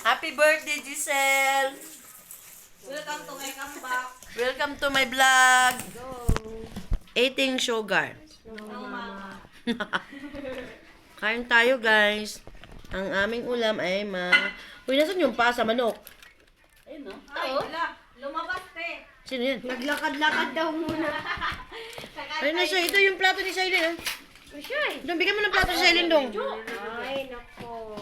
Happy birthday, Giselle! Welcome to my comeback. Welcome to my vlog. Go. Eating sugar. No, mama. Kain tayo, guys. Ang aming ulam ay Uy, nasan yung pasa manok? Ayun no? Ay, wala. Lumabas te. Sino yan? Naglakad-lakad daw muna. Ayun na siya. Ito yung plato ni Shailene, Shy. Dong, bigyan mo ng plato si Shailene, Dong. Ay, nako.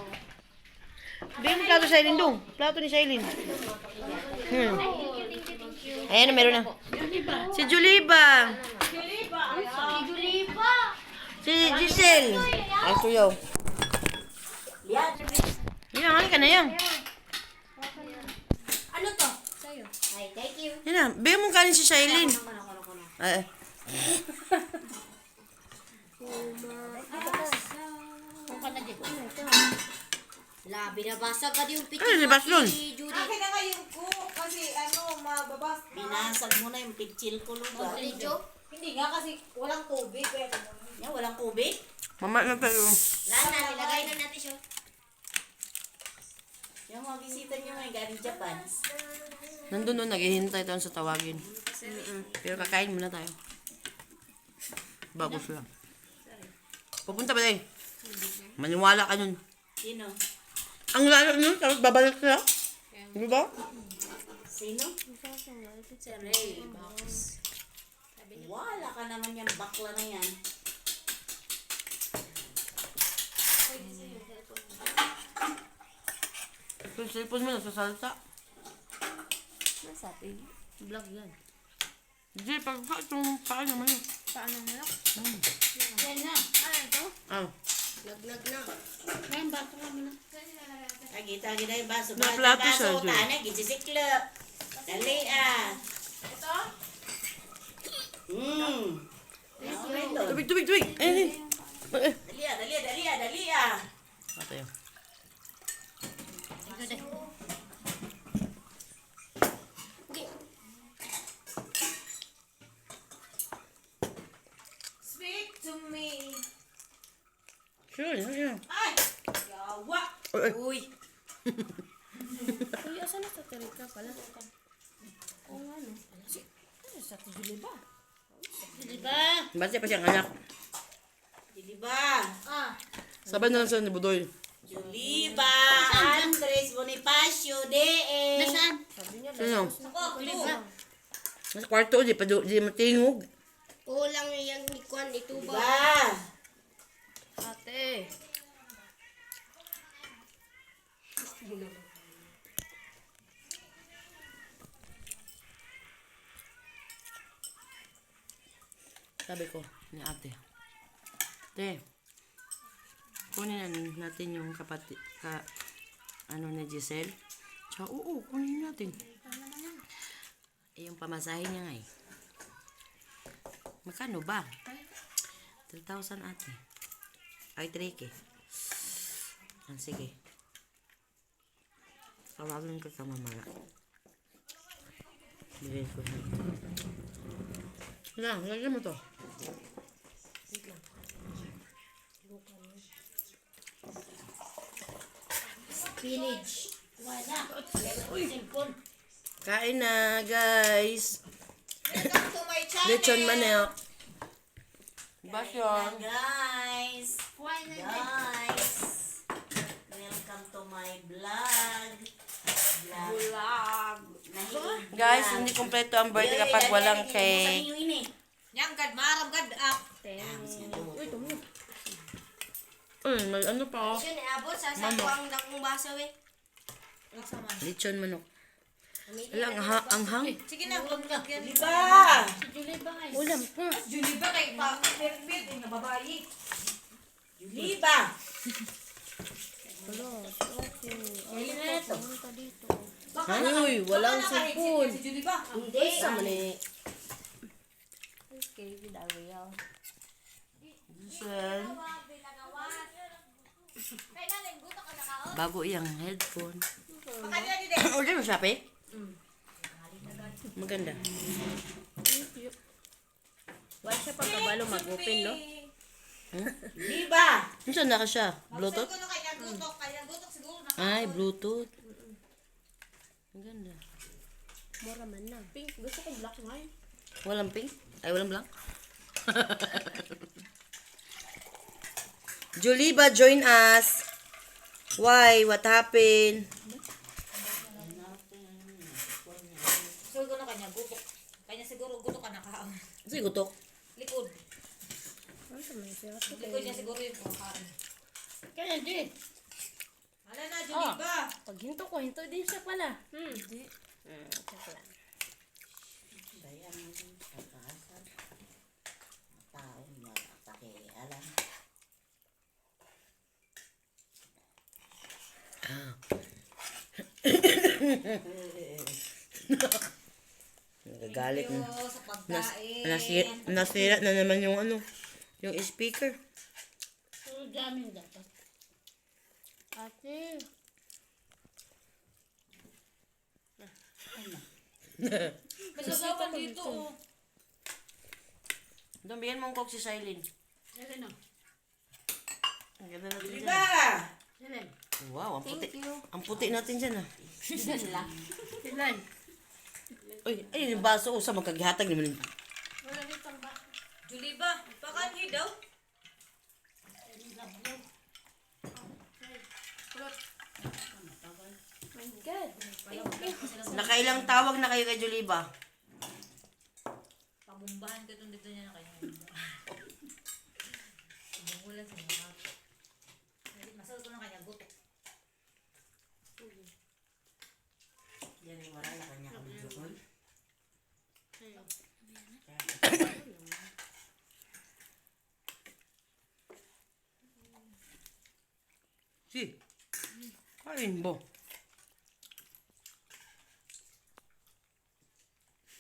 Bigyan mo ng plato si Shailene, Dong. Plato ni Shailene. Ayan, meron na. Si Juliba. Julipa. Si Giselle. Ay, suyaw. Yan. Yan, halika ka na yan. Ano to? Sa'yo. Ay, thank you. Yan na. Bigyan mo kanin si Shailene. Ay, Kung ka na dito. Labi na basag ka yung picture. Ay, libas dun. Judy. Akin na ngayon ko kasi mababas. Binasag mo na yung pitchil ko lugar. Medyo. Hindi nga kasi walang tubig. Kaya Yan, walang kubik. mama na tayo. Lana, nilagay na natin siya. Yung mga bisita nyo ngayon galing Japan. Nandun nun, naghihintay tayo sa tawagin. Pero kakain muna tayo. Bago sila. Pupunta ba tayo? Maniwala ka nun. Sino? Ang lalo nun, tapos babalik sila. Di ba? Sino? Ray, box. Wala ka naman yung bakla na yan. Yung cellphone mo nagsasalita. Nasa atin. Vlog yan. Hindi, pagka itong paa naman yun. Paano mo? Yan na. Ano ito? Ah, Laglag na. Ngayon, bato ka muna. Tagi-tagi na yung baso. Na plato siya, baso, Joy. tanay, gitsisiklop. Dali ah. ito? Okay, Lord. tubig, tubig, tubig. Ayun, ayun. Dali ah, dali ah, dali ah, dali ah. Tayo. Speak to me. Sure, yan. Ay! Yawa! Ay, ay. Uy. Kuya, asan na sa terika pala? Oo nga, no? Ano sa Julipa? Diba? Basta pa siyang anak. Diba? Ah. Sabay na lang siya ni Budoy. Juliba, Andres Bonifacio, D.E. Nasaan? Sabi niya, Sino? Ako, ito. Nasa kwarto, di pa di matingog. kulang yung ikuan ito ba? Diba? Ate. Sabi ko ni ate. Ate, kunin natin yung ano ni Giselle. Tsaka, oo, kunin natin. Eh, yung pamasahe niya nga eh. Magkano ba? 3,000 ate. Ay, 3K. Sige. Tawagin ko sa mamaya. Bilhin ko na. Wala, lagyan mo to. Village. Wala. Kain na, guys. Welcome to my channel. Lechon manok. Basyon. Guys. Guys. Welcome to my vlog. Vlog. Nahilig Guys, hindi kompleto ang birthday kapag walang cake. Yang gad, maram gad. Uy, may ano pa oh. Yun, abot sa sakuang dakong baso eh. Lechon manok. Wala, ang hang. Sige na, vlog na. Diba? Ulam pa. Julie ba kay pa? Perfect, yung babae. Juliba. Uy, walang sipon. Si Julie ba? Hindi. Sama ni Okay, Daryl. Giselle. Bago iyang headphone. Pakali na din. Order mo siya, pe? Maganda. Wala siya pagkabalo mag-open, no? Diba? Saan na ka siya? Bluetooth? Bluetooth? Kaya gutok siguro na. Ay, Bluetooth. Ang ganda. Mura man na. Pink. Gusto ko black ngayon. Walang pink? Ay, walang blank? Juliba, join us. Why? What happened? Siguro na kanya, gutok. Kanya siguro gutok ka nakaon. Sige, gutok. Likod. Ano sa may sirap ko? Likod niya siguro yung kakain. Kaya di. Hala na, Juliba. Pag hinto ko, hinto din siya pala. Di. Check lang. Kaya mo din pagkakasal. Taong magpakialam. Nagagalit na. Yo, sa pagkain. Nasira na naman yung ano, yung speaker. So, jamin dapat. Ate. May sasawan dito. Oh. Doon, bigyan mo ang coke si Silene. Yan na. Ang ganda natin dyan. Diba? Yan. Wow, ang puti. Ang puti natin dyan ah. Silan. Uy, ay yung baso. Sa magkagihatag naman yung... Wala dito ang baka. Juliba, pakanhi daw. My God. Nakailang tawag na kayo kay Juliba? Pabumbahan ka itong dito niya na kanya. Bumulan sa mga. Masal ko na kanya, gutok. Yan yung wala na kanya kami doon. Si. Kain mo.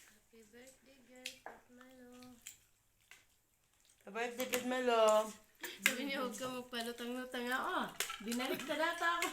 Happy birthday, girl. Tatmalo. Happy birthday, Pit Melo. Sabi niya, huwag ka magpalutang-lutang ako. Binalik na data ako.